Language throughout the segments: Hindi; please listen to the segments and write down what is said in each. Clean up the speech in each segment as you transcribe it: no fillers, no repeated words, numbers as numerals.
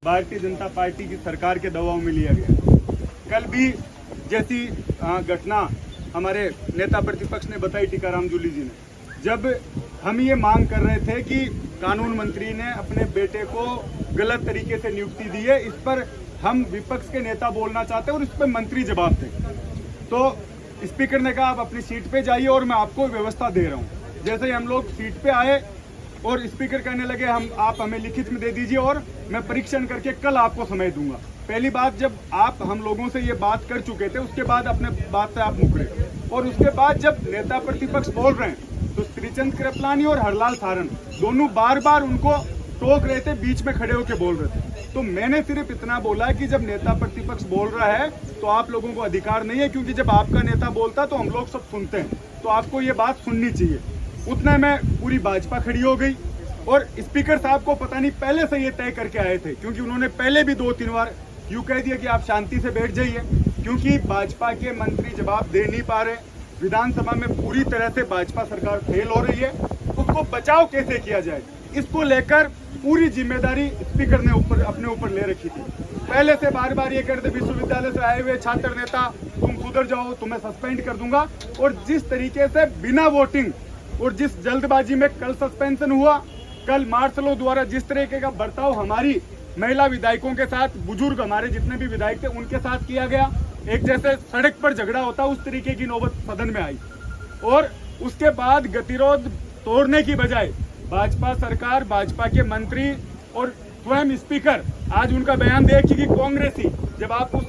भारतीय जनता पार्टी की सरकार के दबाव में लिया गया। कल भी जैसी घटना हमारे नेता प्रतिपक्ष ने बताई, टीकाराम जूली जी ने, जब हम ये मांग कर रहे थे कि कानून मंत्री ने अपने बेटे को गलत तरीके से नियुक्ति दी है, इस पर हम विपक्ष के नेता बोलना चाहते हैं और इस पर मंत्री जवाब दें, तो स्पीकर ने कहा आप अपनी सीट पे जाइए और मैं आपको व्यवस्था दे रहा हूँ। जैसे ही हम लोग सीट पे आए और स्पीकर कहने लगे आप हमें लिखित में दे दीजिए और मैं परीक्षण करके कल आपको समय दूंगा। पहली बात, जब आप हम लोगों से ये बात कर चुके थे उसके बाद अपने बात से आप मुकरे, और उसके बाद जब नेता प्रतिपक्ष बोल रहे हैं तो श्रीचंद कृपलानी और हरलाल सारन दोनों बार बार उनको टोक रहे थे, बीच में खड़े होकर बोल रहे थे। तो मैंने सिर्फ इतना बोला कि जब नेता प्रतिपक्ष बोल रहा है तो आप लोगों को अधिकार नहीं है, क्योंकि जब आपका नेता बोलता तो हम लोग सब सुनते हैं, तो आपको ये बात सुननी चाहिए। उतने में पूरी भाजपा खड़ी हो गई और स्पीकर साहब को पता नहीं पहले से ये तय करके आए थे, क्योंकि उन्होंने पहले भी 2-3 बार यूँ कह दिया कि आप शांति से बैठ जाइए, क्योंकि भाजपा के मंत्री जवाब दे नहीं पा रहे। विधानसभा में पूरी तरह से भाजपा सरकार फेल हो रही है, उसको बचाव कैसे किया जाए, इसको लेकर पूरी जिम्मेदारी स्पीकर ने अपने ऊपर ले रखी थी। पहले से बार बार ये कहते विश्वविद्यालय से आए हुए छात्र नेता तुम सुधर जाओ, तुम्हें सस्पेंड कर दूंगा, और जिस तरीके से बिना वोटिंग और जिस जल्दबाजी में कल सस्पेंशन हुआ, कल मार्शलों द्वारा जिस तरीके का बर्ताव हमारी महिला विधायकों के साथ, बुजुर्ग हमारे जितने भी विधायक थे उनके साथ किया गया, एक जैसे सड़क पर झगड़ा होता उस तरीके की नौबत सदन में आई, और उसके बाद गतिरोध तोड़ने की बजाय भाजपा सरकार, भाजपा के मंत्री और स्वयं स्पीकर आज उनका बयान देखिए कि कांग्रेसी, जब आप उस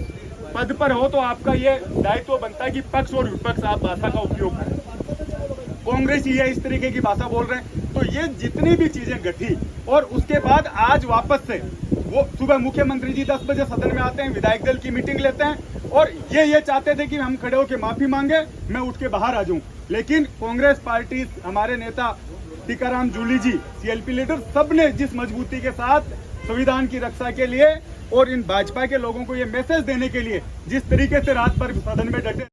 पद पर हो तो आपका ये दायित्व बनता है कि पक्ष और विपक्ष आप भाषा का उपयोग करें। कांग्रेस ये इस तरीके की भाषा बोल रहे हैं, तो ये जितनी भी चीजें घटी, और उसके बाद आज वापस से वो सुबह मुख्यमंत्री जी 10 बजे सदन में आते हैं, विधायक दल की मीटिंग लेते हैं और ये चाहते थे कि हम खड़े होकर माफी मांगे, मैं उठ के बाहर आ जाऊं, लेकिन कांग्रेस पार्टी, हमारे नेता टीकाराम जूली जी, सीएलपी लीडर, सबने जिस मजबूती के साथ संविधान की रक्षा के लिए और इन भाजपा के लोगों को ये मैसेज देने के लिए जिस तरीके से रात भर सदन में डटे।